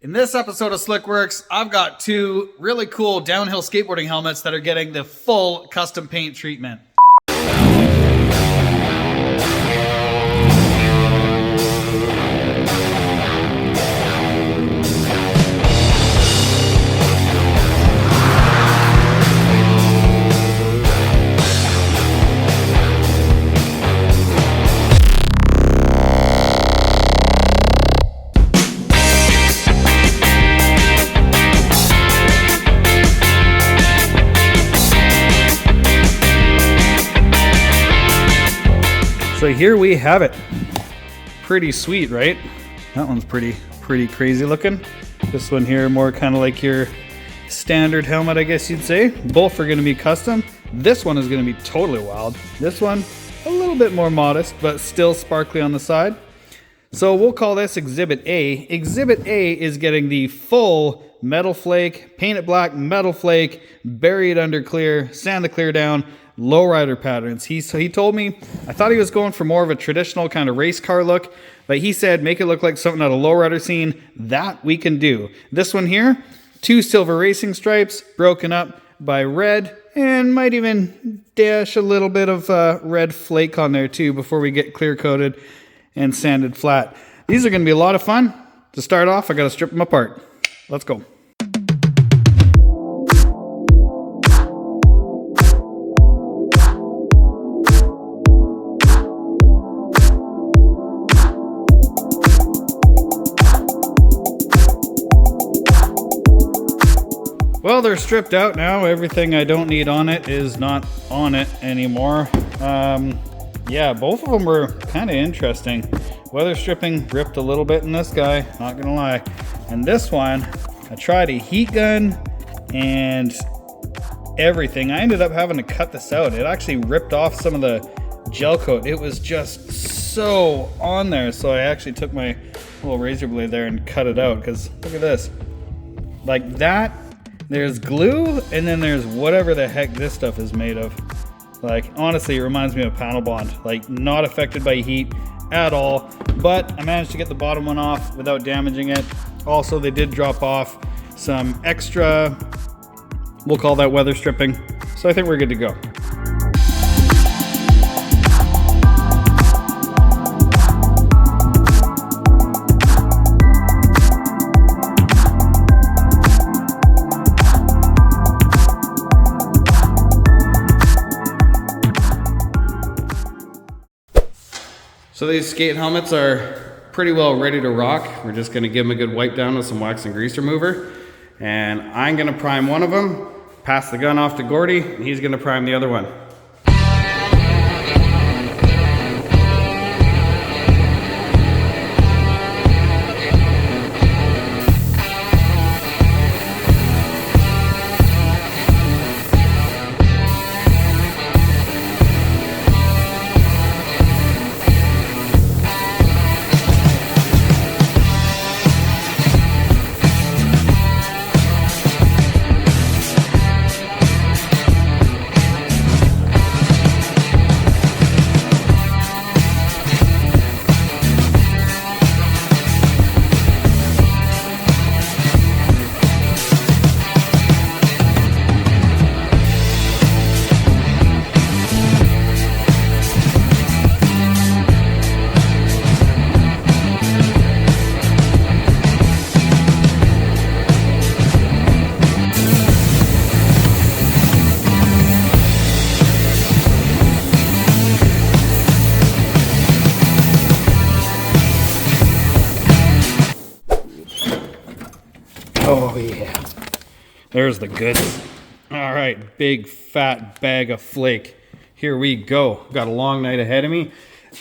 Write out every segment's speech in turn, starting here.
In this episode of Slickworks, I've got two really cool downhill skateboarding helmets that are getting the full custom paint treatment. So here we have it. Pretty sweet, right? That one's pretty crazy looking. This one here, more kind of like your standard helmet, I guess you'd say. Both are going to be custom. This one is going to be totally wild. This one, a little bit more modest, but still sparkly on the side. So we'll call this Exhibit A. Exhibit A is getting the full metal flake, paint it black, metal flake, bury it under clear, sand the clear down, lowrider patterns. He told me, I thought he was going for more of a traditional kind of race car look, but he said make it look like something out of lowrider scene. That we can do. This one here, 2 silver racing stripes broken up by red, and might even dash a little bit of red flake on there too before we get clear coated and sanded flat. These are going to be a lot of fun. To start off, I got to strip them apart. Let's go. Well, they're stripped out now. Everything I don't need on it is not on it anymore. Yeah, both of them were kind of interesting. Weather stripping ripped a little bit in this guy, not gonna lie. And this one, I tried a heat gun and everything. I ended up having to cut this out. It actually ripped off some of the gel coat. It was just so on there. So I actually took my little razor blade there and cut it out, because look at this. Like that. There's glue, and then there's whatever the heck this stuff is made of. Like, honestly, it reminds me of panel bond. Like, not affected by heat at all. But I managed to get the bottom one off without damaging it. Also, they did drop off some extra, we'll call that weather stripping. So I think we're good to go. So these skate helmets are pretty well ready to rock. We're just gonna give them a good wipe down with some wax and grease remover. And I'm gonna prime one of them, pass the gun off to Gordy, and he's gonna prime the other one. Oh yeah, there's the goods. All right, big fat bag of flake. Here we go. Got a long night ahead of me.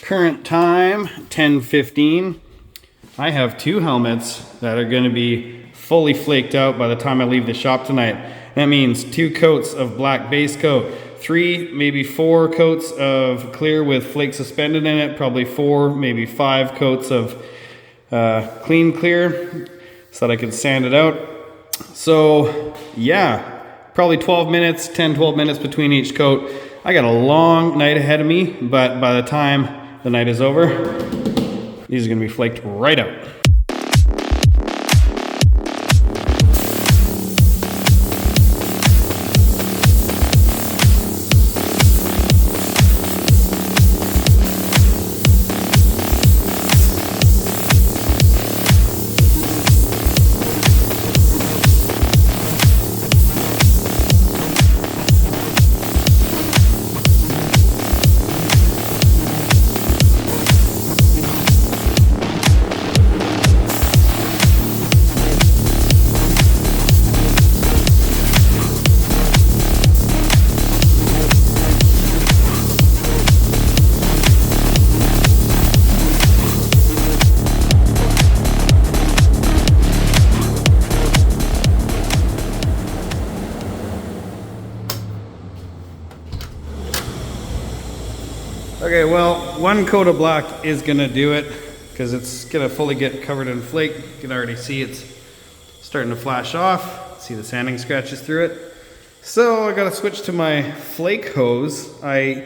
Current time, 10:15. I have 2 helmets that are gonna be fully flaked out by the time I leave the shop tonight. That means 2 coats of black base coat, 3, maybe 4 coats of clear with flake suspended in it, probably 4, maybe 5 coats of clean clear, so that I could sand it out. So yeah, probably 12 minutes, 10-12 minutes between each coat. I got a long night ahead of me, but by the time the night is over, these are gonna be flaked right out. Okay, well, one coat of black is gonna do it because it's gonna fully get covered in flake. You can already see it's starting to flash off. See the sanding scratches through it. So I gotta switch to my flake hose. I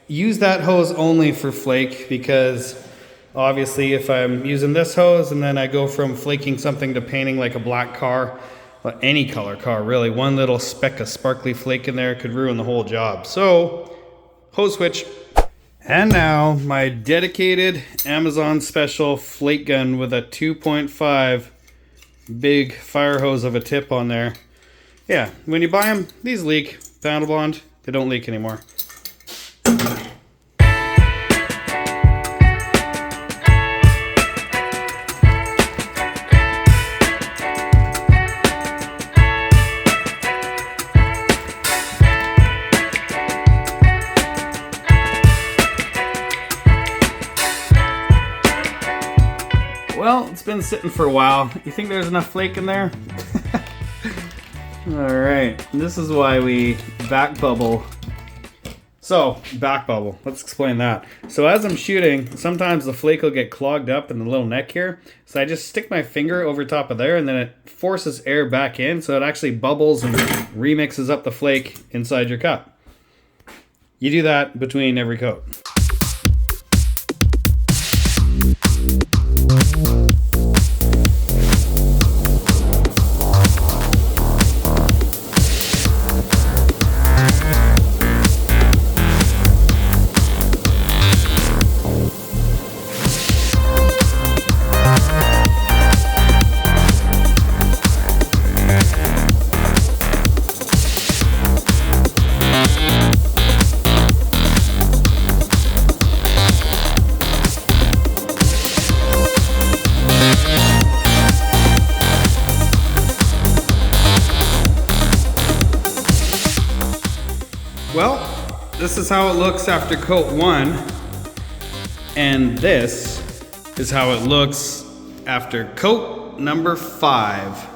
use that hose only for flake because obviously if I'm using this hose and then I go from flaking something to painting like a black car, any color car really, one little speck of sparkly flake in there could ruin the whole job. So, hose switch. And now my dedicated Amazon special flake gun with a 2.5 big fire hose of a tip on there. Yeah, when you buy them, these leak. Panel Bond, they don't leak anymore. Well, it's been sitting for a while. You think there's enough flake in there? Alright, this is why we back bubble. So, back bubble, let's explain that. So as I'm shooting, sometimes the flake will get clogged up in the little neck here. So I just stick my finger over top of there and then it forces air back in so it actually bubbles and remixes up the flake inside your cup. You do that between every coat. Well, this is how it looks after coat 1, and this is how it looks after coat number 5.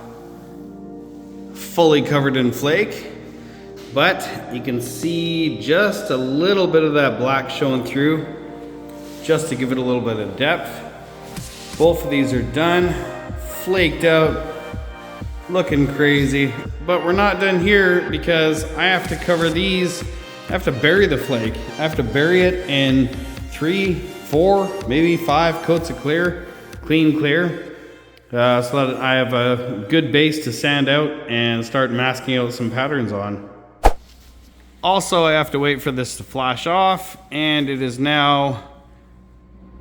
Fully covered in flake, but you can see just a little bit of that black showing through, just to give it a little bit of depth. Both of these are done, flaked out, looking crazy. But we're not done here because I have to cover these. I have to bury the flake. I have to bury it in 3, 4, maybe 5 coats of clear, clean clear, so that I have a good base to sand out and start masking out some patterns on. Also, I have to wait for this to flash off, and it is now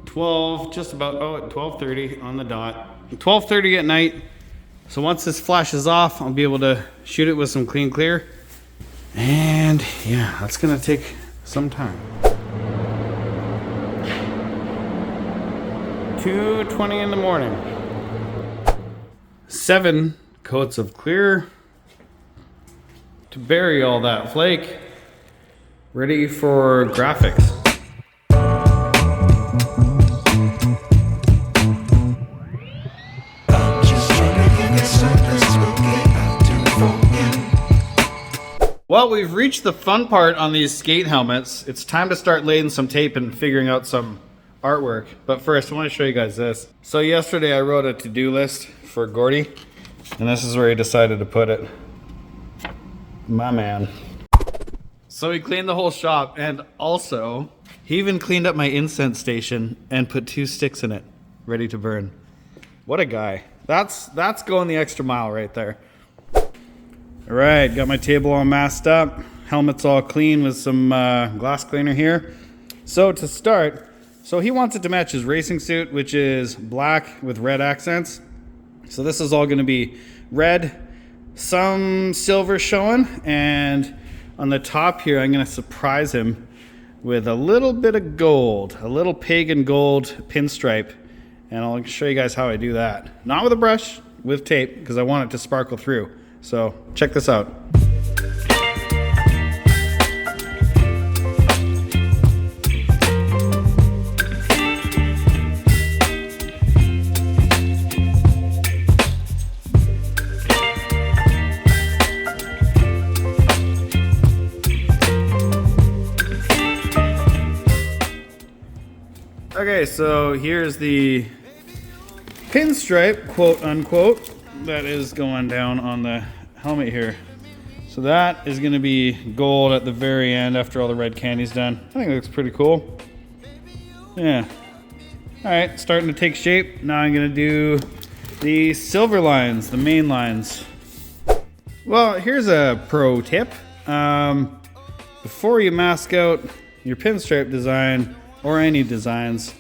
12, just about, 12:30 on the dot. 12:30 at night. So once this flashes off, I'll be able to shoot it with some clean clear. And yeah, that's gonna take some time. 2:20 in the morning. 7 coats of clear to bury all that flake. Ready for graphics. Well, we've reached the fun part on these skate helmets. It's time to start laying some tape and figuring out some artwork. But first, I want to show you guys this. So yesterday I wrote a to-do list for Gordy, and this is where he decided to put it. My man. So he cleaned the whole shop, and also, he even cleaned up my incense station and put 2 sticks in it, ready to burn. What a guy. That's going the extra mile right there. All right, got my table all masked up. Helmet's all clean with some glass cleaner here. So to start, so he wants it to match his racing suit, which is black with red accents. So this is all gonna be red, some silver showing, and on the top here, I'm gonna surprise him with a little bit of gold, a little pagan gold pinstripe. And I'll show you guys how I do that. Not with a brush, with tape, because I want it to sparkle through. So check this out. Okay, so here's the pinstripe, quote unquote, that is going down on the helmet here. So that is going to be gold at the very end after all the red candy's done. I think it looks pretty cool. Yeah. All right, starting to take shape. Now I'm going to do the silver lines, the main lines. Well, here's a pro tip. Before you mask out your pinstripe design or any designs,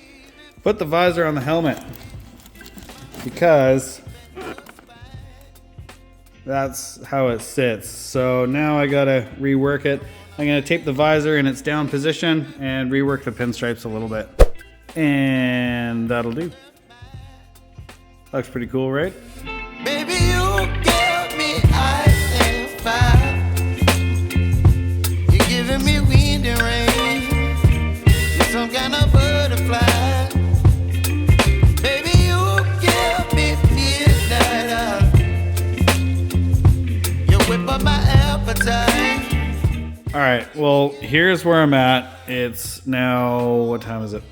put the visor on the helmet, because that's how it sits. So now I gotta rework it. I'm gonna tape the visor in its down position and rework the pinstripes a little bit. And that'll do. Looks pretty cool, right? Baby, you give me ice and fire. You're giving me wind and rain. You're some kind of butterfly. Baby, you give me midnight. You whip up my appetite. All right, well, here's where I'm at. It's now, what time is it?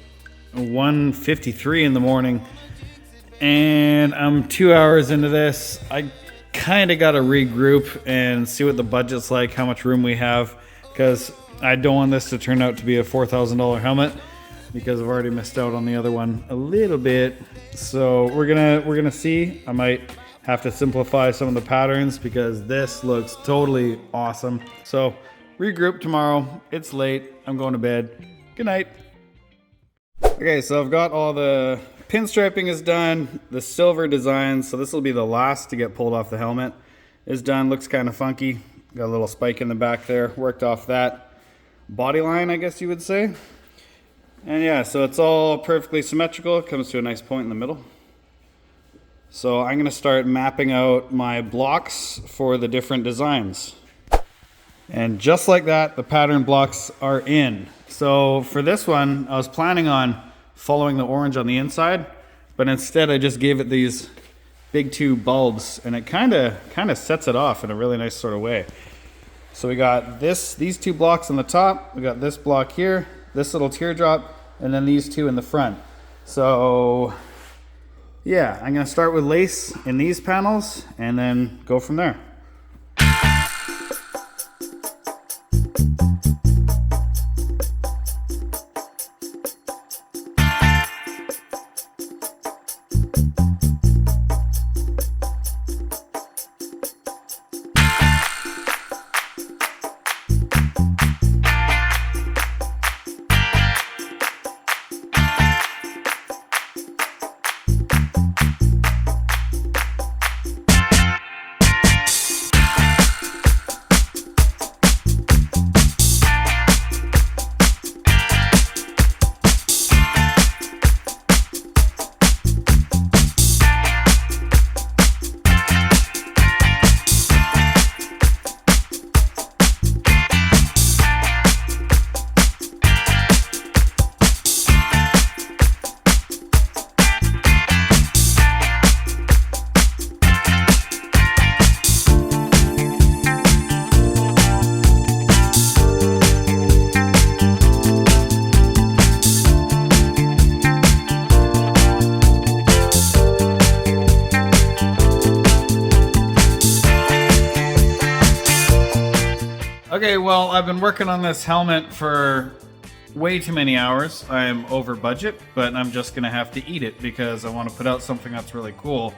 1:53 in the morning. And I'm 2 hours into this. I kind of got to regroup and see what the budget's like, how much room we have, because I don't want this to turn out to be a $4,000 helmet, because I've already missed out on the other one a little bit. So we're gonna see. I might have to simplify some of the patterns because this looks totally awesome. So regroup tomorrow. It's late. I'm going to bed. Good night. Okay, so I've got all the pinstriping is done, the silver design, so this will be the last to get pulled off the helmet, is done. Looks kind of funky. Got a little spike in the back there. Worked off that body line, I guess you would say. And yeah, so it's all perfectly symmetrical. It comes to a nice point in the middle. So I'm going to start mapping out my blocks for the different designs. And just like that, the pattern blocks are in. So for this one, I was planning on following the orange on the inside, but instead I just gave it these big two bulbs, and it kind of sets it off in a really nice sort of way. So we got these two blocks on the top, we got this block here, this little teardrop, and then these two in the front. So yeah, I'm gonna start with lace in these panels and then go from there. Okay, well, I've been working on this helmet for way too many hours. I am over budget, but I'm just gonna have to eat it because I want to put out something that's really cool.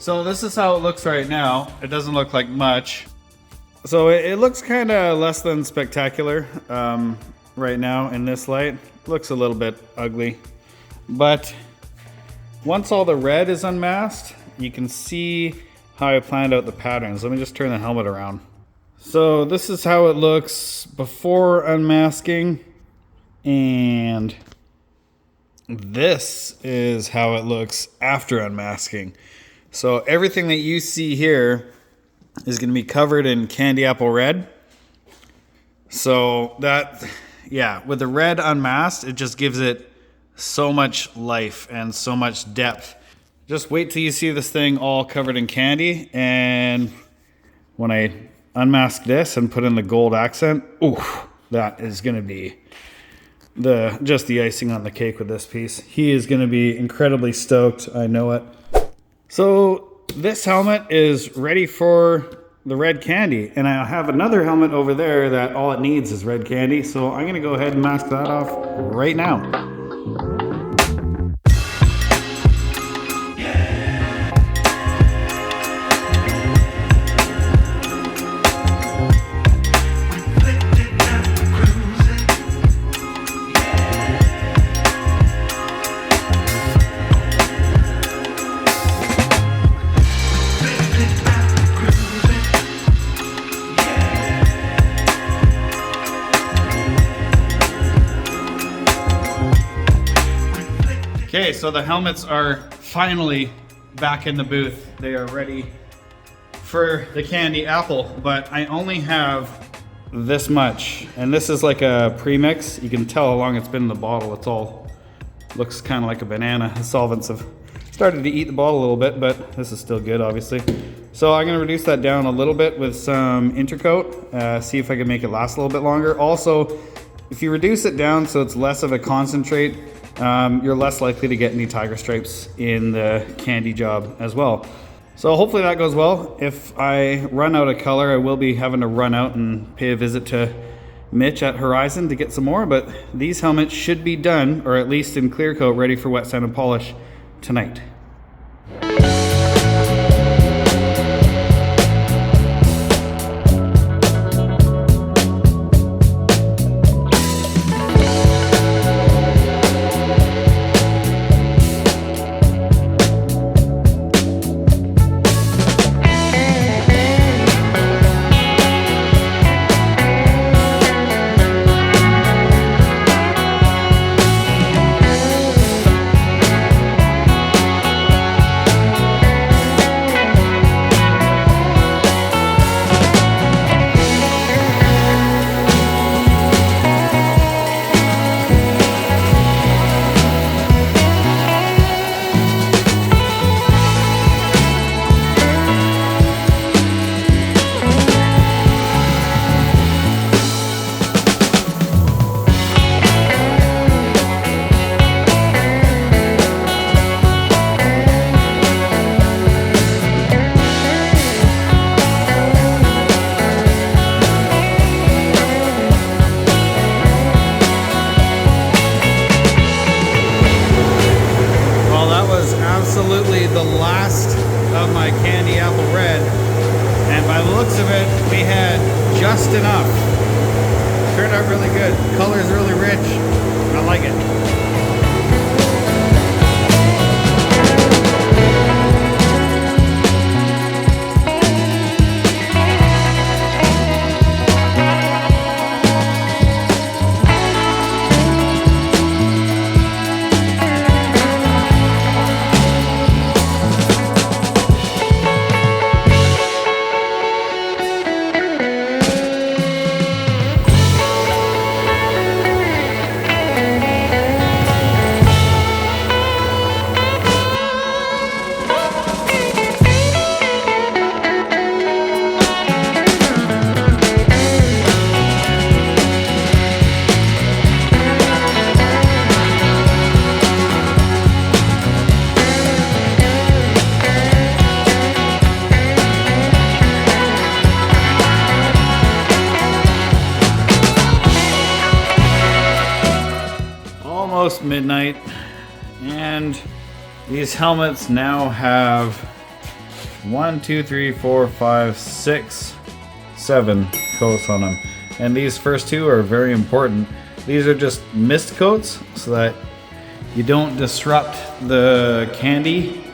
So this is how it looks right now. It doesn't look like much. So it looks kind of less than spectacular right now in this light. Looks a little bit ugly. But once all the red is unmasked, you can see how I planned out the patterns. Let me just turn the helmet around. So this is how it looks before unmasking, and this is how it looks after unmasking. So everything that you see here is going to be covered in candy apple red. So that, yeah, with the red unmasked, it just gives it so much life and so much depth. Just wait till you see this thing all covered in candy, and when I unmask this and put in the gold accent, ooh, that is going to be just the icing on the cake with this piece. He is going to be incredibly stoked. I know it. So this helmet is ready for the red candy, and I have another helmet over there that all it needs is red candy. So I'm going to go ahead and mask that off right now. Okay, so the helmets are finally back in the booth. They are ready for the candy apple, but I only have this much. And this is like a premix. You can tell how long it's been in the bottle. It's all, looks kind of like a banana. The solvents have started to eat the bottle a little bit, but this is still good, obviously. So I'm gonna reduce that down a little bit with some Intercoat, see if I can make it last a little bit longer. Also, if you reduce it down so it's less of a concentrate, you're less likely to get any tiger stripes in the candy job as well. So hopefully that goes well. If I run out of color, I will be having to run out and pay a visit to Mitch at Horizon to get some more, but these helmets should be done, or at least in clear coat, ready for wet sand and polish tonight. Absolutely the last of my candy apple red, and by the looks of it we had just enough. Turned out really good. Color is really rich. I like it. Almost midnight, and these helmets now have 1, 2, 3, 4, 5, 6, 7 coats on them, and these first two are very important. These are just mist coats so that you don't disrupt the candy,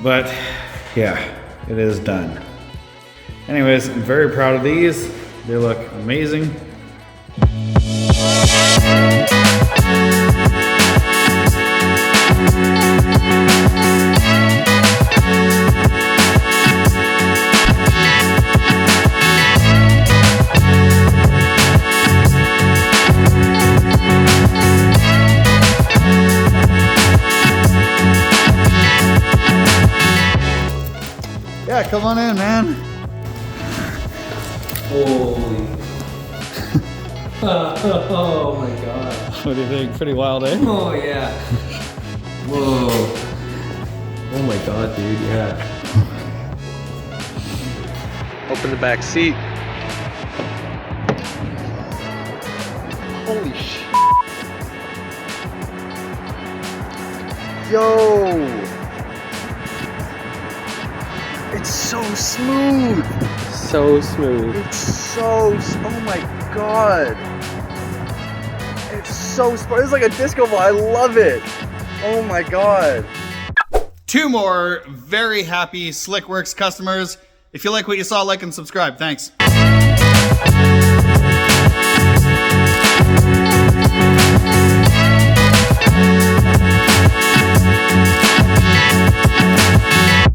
but yeah, it is done. Anyways, I'm very proud of these. They look amazing. Yeah, come on in, man. Holy. Oh my god. What do you think? Pretty wild, eh? Oh yeah. Whoa. Oh my god, dude, yeah. Open the back seat. Holy shit. Yo. It's so smooth. So smooth. It's so, oh my god. It's so smooth. It's like a disco ball. I love it. Oh my god. 2 more very happy Slickworks customers. If you like what you saw, like and subscribe. Thanks.